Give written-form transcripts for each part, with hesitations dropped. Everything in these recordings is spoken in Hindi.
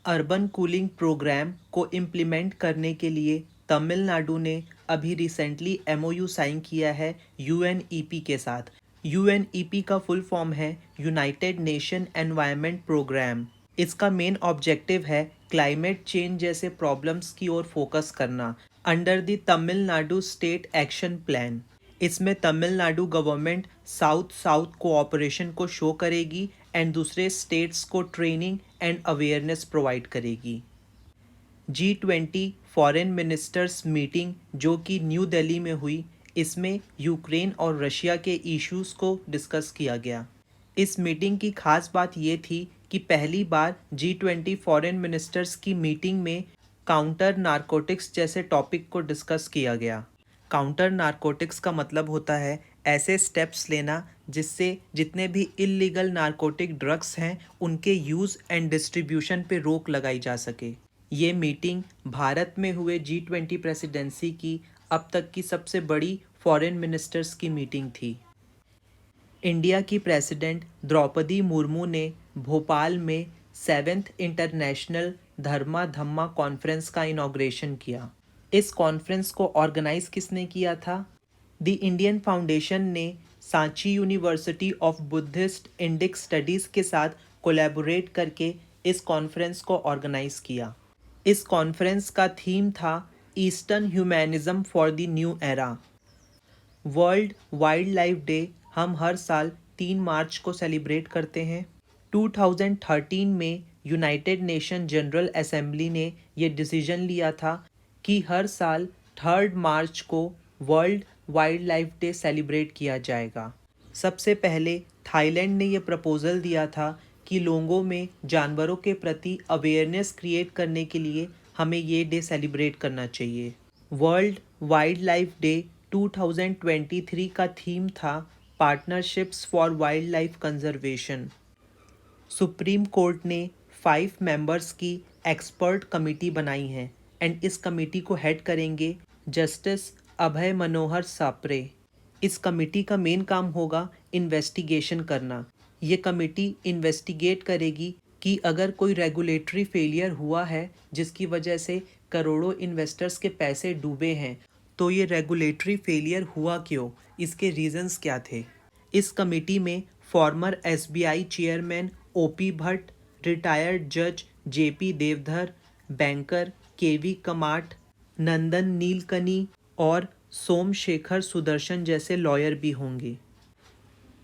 अर्बन कूलिंग प्रोग्राम को इम्प्लीमेंट करने के लिए तमिलनाडु ने अभी रिसेंटली एमओयू साइन किया है यूएनईपी के साथ। यूएनईपी का फुल फॉर्म है यूनाइटेड नेशन एनवायरनमेंट प्रोग्राम। इसका मेन ऑब्जेक्टिव है क्लाइमेट चेंज जैसे प्रॉब्लम्स की ओर फोकस करना under the Tamil Nadu state action plan. इसमें Tamil Nadu government south south cooperation को शो करेगी एंड दूसरे स्टेट्स को ट्रेनिंग एंड अवेयरनेस प्रोवाइड करेगी। G20 फॉरेन मिनिस्टर्स मीटिंग जो कि न्यू दिल्ली में हुई, इसमें यूक्रेन और रशिया के इश्यूज को डिस्कस किया गया। इस मीटिंग की खास बात ये थी कि पहली बार G20 फॉरेन मिनिस्टर्स की मीटिंग में काउंटर नारकोटिक्स जैसे टॉपिक को डिस्कस किया गया। काउंटर नारकोटिक्स का मतलब होता है ऐसे स्टेप्स लेना जिससे जितने भी इल्लीगल नारकोटिक ड्रग्स हैं उनके यूज़ एंड डिस्ट्रीब्यूशन पे रोक लगाई जा सके। ये मीटिंग भारत में हुए G20 प्रेसिडेंसी की अब तक की सबसे बड़ी फॉरेन मिनिस्टर्स की मीटिंग थी। इंडिया की प्रेसिडेंट द्रौपदी मुर्मू ने भोपाल में 7th इंटरनेशनल धर्मा धम्मा कॉन्फ्रेंस का इनॉग्रेशन किया। इस कॉन्फ्रेंस को ऑर्गेनाइज किसने किया था? द इंडियन फाउंडेशन ने Sanchi university of Buddhist Indic studies के साथ कोलैबोरेट करके इस कॉन्फ्रेंस को ऑर्गेनाइज किया। इस कॉन्फ्रेंस का थीम था eastern humanism for the new era. World wild life day हम हर साल 3 मार्च को सेलिब्रेट करते हैं। 2013 में यूनाइटेड नेशन जनरल असेंबली ने ये डिसीजन लिया था कि हर साल 3 मार्च को world wild life day celebrate किया जाएगा। सबसे पहले थाईलैंड ने ये प्रपोज़ल दिया था कि लोगों में जानवरों के प्रति अवेयरनेस क्रिएट करने के लिए हमें ये डे सेलिब्रेट करना चाहिए। वर्ल्ड वाइल्ड लाइफ डे 2023 का थीम था partnerships for wild life conservation. Supreme court ने 5 मेंबर्स की एक्सपर्ट कमेटी बनाई है एंड इस कमेटी को हेड करेंगे जस्टिस अभय मनोहर सापरे। इस कमेटी का मेन काम होगा इन्वेस्टिगेशन करना। ये कमेटी इन्वेस्टिगेट करेगी कि अगर कोई रेगुलेटरी फेलियर हुआ है जिसकी वजह से करोड़ों इन्वेस्टर्स के पैसे डूबे हैं, तो ये रेगुलेटरी फेलियर हुआ क्यों, इसके रीजंस क्या थे। इस कमेटी में farmer SBI chairman OP Bhatt, retired जज जेपी देवधर, बैंकर केवी कमाट, नंदन नीलकनी और सोमशेखर सुदर्शन जैसे लॉयर भी होंगे।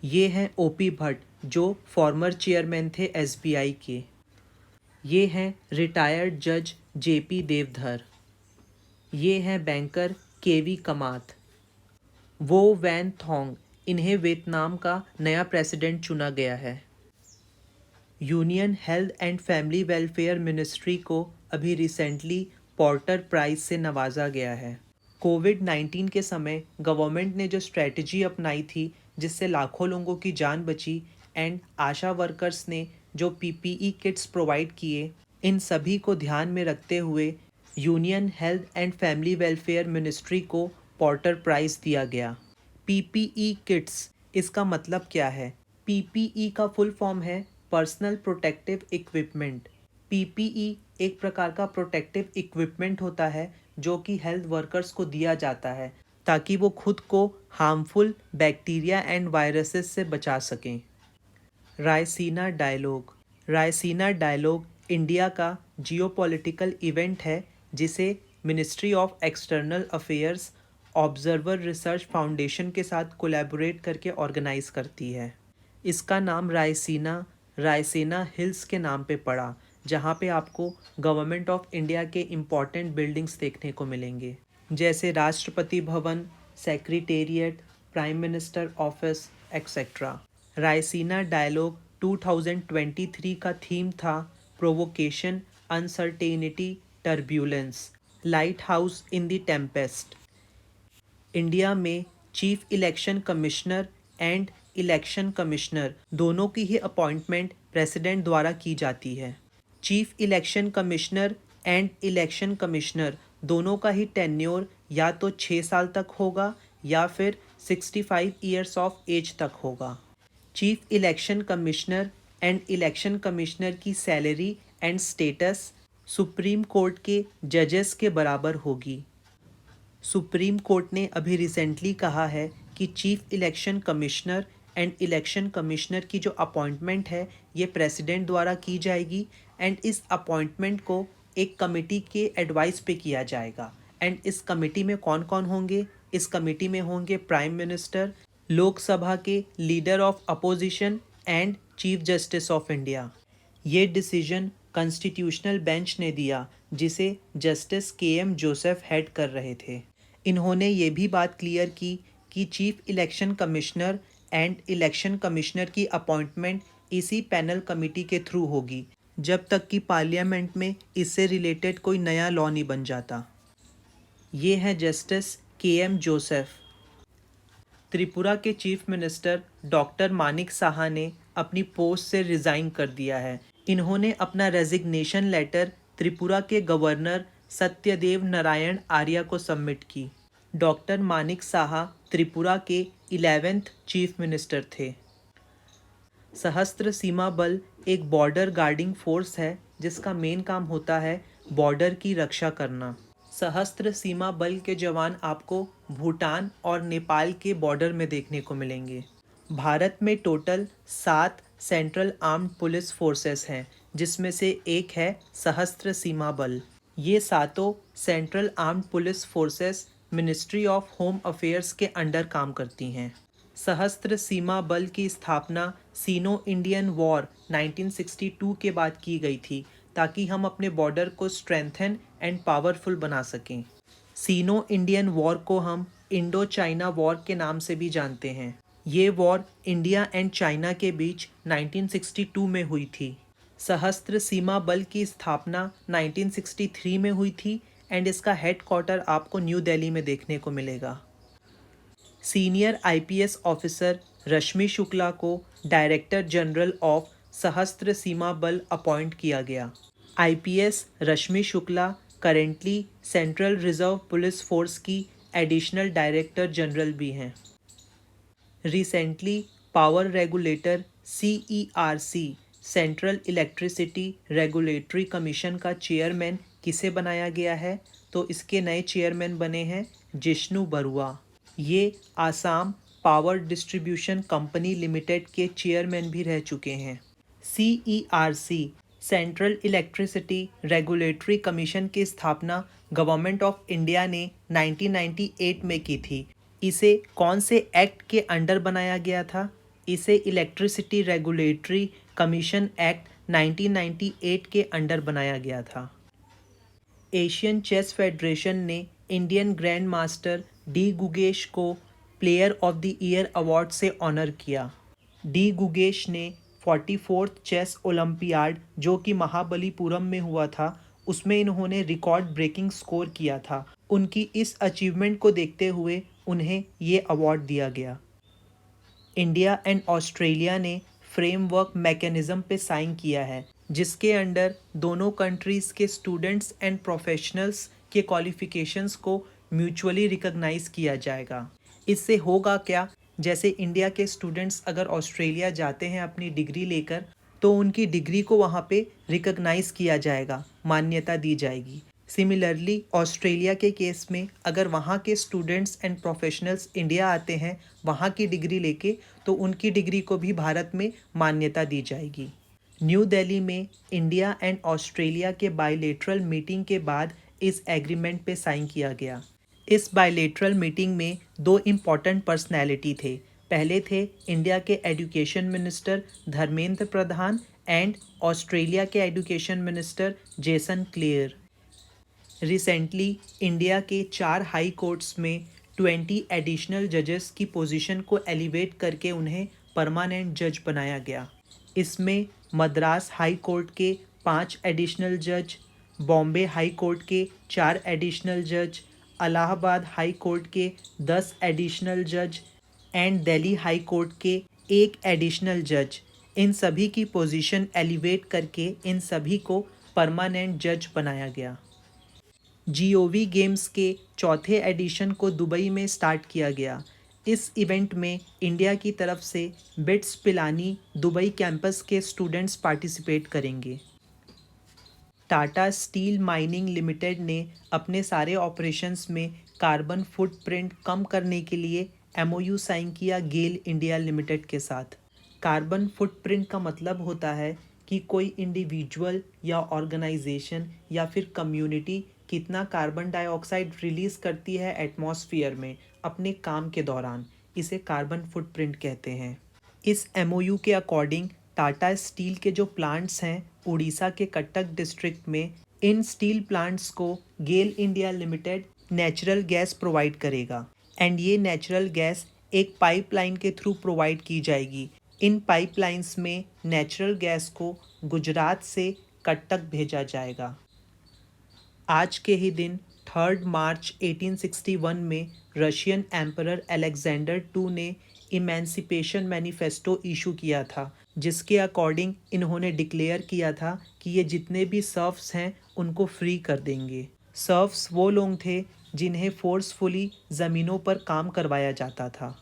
ये हैं ओपी भट्ट जो फॉर्मर चेयरमैन थे एसबीआई के। ये हैं रिटायर्ड जज जेपी देवधर। ये हैं बैंकर केवी कमात। वो वैन थोंग, इन्हें वियतनाम का नया प्रेसिडेंट चुना गया है। Union health and family welfare ministry को अभी रिसेंटली पोर्टर प्राइज से नवाजा गया है। कोविड-19 के समय गवर्नमेंट ने जो स्ट्रेटजी अपनाई थी जिससे लाखों लोगों की जान बची एंड आशा वर्कर्स ने जो पीपीई किट्स प्रोवाइड किए, इन सभी को ध्यान में रखते हुए union health and family welfare ministry को पोर्टर प्राइज दिया गया। पीपीई किट्स, इसका मतलब क्या है? पीपीई का फुल फॉर्म है पर्सनल प्रोटेक्टिव इक्विपमेंट। पीपीई एक प्रकार का प्रोटेक्टिव इक्विपमेंट होता है जो कि हेल्थ वर्कर्स को दिया जाता है ताकि वो खुद को हार्मफुल बैक्टीरिया एंड वायरसेस से बचा सकें। Raisina dialogue. Raisina dialogue India का जियोपॉलिटिकल इवेंट है जिसे ministry of external affairs observer research foundation के साथ कोलैबोरेट करके ऑर्गेनाइज करती है। इसका नाम रायसीना हिल्स के नाम पे पड़ा, जहाँ पे आपको गवर्नमेंट ऑफ इंडिया के इम्पॉर्टेंट बिल्डिंग्स देखने को मिलेंगे जैसे Rashtrapati Bhavan, secretariat, prime minister office etcetera. Raisina dialogue 2023 का थीम था provocation, uncertainty, turbulence, light house in the tempest. India में chief election commissioner and election commissioner दोनों की ही अपॉइंटमेंट प्रेसिडेंट द्वारा की जाती है। Chief election commissioner and election commissioner दोनों का ही टेन्योर या तो 6 साल तक होगा या फिर 65 ईयर्स ऑफ एज तक होगा। Chief election commissioner and election commissioner की salary and status supreme court के जजेस के बराबर होगी। सुप्रीम कोर्ट ने अभी रिसेंटली कहा है कि chief election commissioner and election commissioner की जो अपॉइंटमेंट है ये प्रेसिडेंट द्वारा की जाएगी एंड इस अपॉइंटमेंट को एक कमेटी के एडवाइस पे किया जाएगा। एंड इस कमेटी में कौन कौन होंगे? इस कमेटी में होंगे प्राइम मिनिस्टर, लोकसभा के leader of opposition and chief justice of India. ये डिसीजन कॉन्स्टिट्यूशनल बेंच ने दिया जिसे जस्टिस के.एम. जोसेफ हेड कर रहे थे। इन्होंने ये भी बात क्लियर की कि chief election commissioner and election commissioner की अपॉइंटमेंट इसी पैनल कमेटी के थ्रू होगी जब तक कि पार्लियामेंट में इससे रिलेटेड कोई नया लॉ नहीं बन जाता। ये हैं जस्टिस के.एम. जोसेफ। त्रिपुरा के chief minister doctor Manik Saha ने अपनी पोस्ट से रिज़ाइन कर दिया है। इन्होंने अपना रेजिग्नेशन लेटर त्रिपुरा के गवर्नर सत्यदेव नारायण आर्या को सबमिट की। डॉक्टर मानिक साहा त्रिपुरा के 11वें चीफ मिनिस्टर थे। सहस्त्र सीमा बल एक बॉर्डर गार्डिंग फोर्स है जिसका मेन काम होता है बॉर्डर की रक्षा करना। सहस्त्र सीमा बल के जवान आपको भूटान और नेपाल के बॉर्डर में देखने को मिलेंगे। भारत में total 7 central armed police forces हैं जिसमें से एक है सहस्त्र सीमा बल। ये सातों central armed police forces ministry of home affairs के अंडर काम करती हैं। सहस्त्र सीमा बल की स्थापना सीनो इंडियन वॉर 1962 के बाद की गई थी ताकि हम अपने बॉर्डर को स्ट्रेंथन एंड पावरफुल बना सकें। सीनो इंडियन वॉर को हम इंडो चाइना वॉर के नाम से भी जानते हैं। ये वॉर इंडिया एंड चाइना के बीच 1962 में हुई थी। सहस्त्र सीमा बल की स्थापना 1963 में हुई थी एंड इसका हेडक्वार्टर आपको न्यू दिल्ली में देखने को मिलेगा। सीनियर आईपीएस ऑफिसर रश्मि शुक्ला को डायरेक्टर जनरल ऑफ सहस्त्र सीमा बल अपॉइंट किया गया। IPS Rashmi Shukla currently central reserve police force की एडिशनल डायरेक्टर जनरल भी हैं। Recently power regulator CERC central electricity regulatory commission का चेयरमैन किसे बनाया गया है? तो इसके नए चेयरमैन बने हैं जिष्णु बरुआ। ये Assam power distribution company limited के चेयरमैन भी रह चुके हैं। CERC central electricity regulatory commission की स्थापना गवर्नमेंट ऑफ इंडिया ने 1998 में की थी। इसे कौन से एक्ट के अंडर बनाया गया था? इसे इलेक्ट्रिसिटी रेगुलेटरी कमीशन एक्ट 1998 के अंडर बनाया गया था। एशियन चेस फेडरेशन ने इंडियन ग्रैंड मास्टर डी गुगेश को player of the year award से ऑनर किया। डी गुगेश ने 44th चेस ओलंपियाड जो कि महाबलीपुरम में हुआ था उसमें इन्होंने रिकॉर्ड ब्रेकिंग स्कोर किया था। उनकी इस अचीवमेंट को देखते हुए उन्हें ये अवार्ड दिया गया। इंडिया एंड ऑस्ट्रेलिया ने फ्रेमवर्क मैकेनिज्म पे साइन किया है जिसके अंडर दोनों कंट्रीज़ के स्टूडेंट्स एंड प्रोफेशनल्स के क्वालिफ़िकेशंस को म्यूचुअली रिकॉग्नाइज़ किया जाएगा। इससे होगा क्या? जैसे इंडिया के स्टूडेंट्स अगर ऑस्ट्रेलिया जाते हैं अपनी डिग्री लेकर तो उनकी डिग्री को वहाँ पे रिकॉग्नाइज़ किया जाएगा, मान्यता दी जाएगी। सिमिलरली ऑस्ट्रेलिया के केस में अगर वहाँ के स्टूडेंट्स एंड प्रोफेशनल्स इंडिया आते हैं वहाँ की डिग्री लेके तो उनकी डिग्री को भी भारत में मान्यता दी जाएगी। न्यू दिल्ली में इंडिया एंड ऑस्ट्रेलिया के बायलैटरल मीटिंग के बाद इस एग्रीमेंट पे साइन किया गया। इस बायलैटरल मीटिंग में 2 इम्पॉर्टेंट पर्सनैलिटी थे। पहले थे इंडिया के education minister Dharmendra Pradhan and Australia के education minister Jason Clare. Recently India के 4 हाई कोर्ट्स में 20 एडिशनल जजेस की पोजीशन को एलिवेट करके उन्हें परमानेंट जज बनाया गया। इसमें मद्रास हाई कोर्ट के 5 एडिशनल जज, बॉम्बे हाई कोर्ट के 4 एडिशनल जज, इलाहाबाद हाई कोर्ट के 10 एडिशनल जज एंड दिल्ली हाई कोर्ट के 1 एडिशनल जज, इन सभी की पोजीशन एलिवेट करके इन सभी को परमानेंट जज बनाया गया। GOV गेम्स के चौथे एडिशन को दुबई में स्टार्ट किया गया। इस इवेंट में इंडिया की तरफ से बिट्स पिलानी दुबई कैंपस के स्टूडेंट्स पार्टिसिपेट करेंगे। टाटा स्टील माइनिंग लिमिटेड ने अपने सारे ऑपरेशंस में कार्बन फुटप्रिंट कम करने के लिए एमओयू साइन किया गेल इंडिया लिमिटेड के साथ। कार्बन फुटप्रिंट का मतलब होता है कि कोई इंडिविजुअल या ऑर्गेनाइजेशन या फिर कम्युनिटी कितना कार्बन डाइऑक्साइड रिलीज करती है एटमॉस्फेयर में अपने काम के दौरान, इसे कार्बन फुटप्रिंट कहते हैं। इस एमओयू के अकॉर्डिंग टाटा स्टील के जो प्लांट्स हैं उड़ीसा के कटक डिस्ट्रिक्ट में, इन स्टील प्लांट्स को GAIL India limited natural gas provide करेगा एंड ये नेचुरल गैस एक पाइपलाइन के थ्रू प्रोवाइड की जाएगी। इन पाइपलाइंस में नेचुरल गैस को गुजरात से कटक भेजा जाएगा। आज के ही दिन 3 मार्च 1861 में रशियन एम्परर अलेक्जेंडर II ने इमेंसिपेशन मैनिफेस्टो इशू किया था, जिसके अकॉर्डिंग इन्होंने डिक्लेयर किया था कि ये जितने भी सर्फ्स हैं उनको फ्री कर देंगे। सर्फ्स वो लोग थे जिन्हें फोर्सफुली ज़मीनों पर काम करवाया जाता था।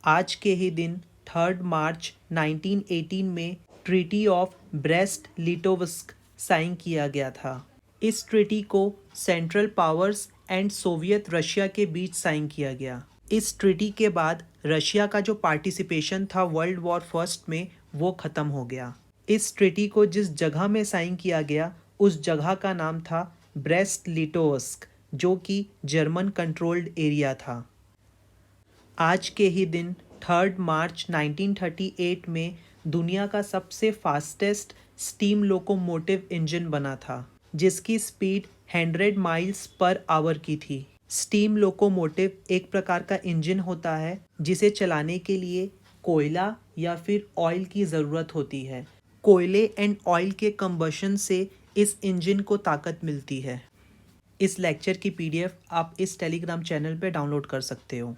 आज के ही दिन 3 मार्च 1918 में ट्रीटी ऑफ ब्रेस्ट लिटोवस्क साइन किया गया था। इस ट्रीटी को central powers and Soviet Russia के बीच साइन किया गया। इस ट्रीटी के बाद रशिया का जो पार्टिसिपेशन था वर्ल्ड वॉर फर्स्ट में वो ख़त्म हो गया। इस ट्रीटी को जिस जगह में साइन किया गया उस जगह का नाम था ब्रेस्ट लिटोवस्क, जो कि जर्मन कंट्रोल्ड एरिया था। आज के ही दिन 3 मार्च 1938 में दुनिया का सबसे फास्टेस्ट स्टीम लोकोमोटिव इंजन बना था, जिसकी स्पीड 100 माइल्स पर आवर की थी। स्टीम लोकोमोटिव एक प्रकार का इंजन होता है जिसे चलाने के लिए कोयला या फिर ऑयल की ज़रूरत होती है। कोयले एंड ऑयल के कंबशन से इस इंजन को ताकत मिलती है। इस लेक्चर की PDF आप इस टेलीग्राम चैनल पे डाउनलोड कर सकते हो।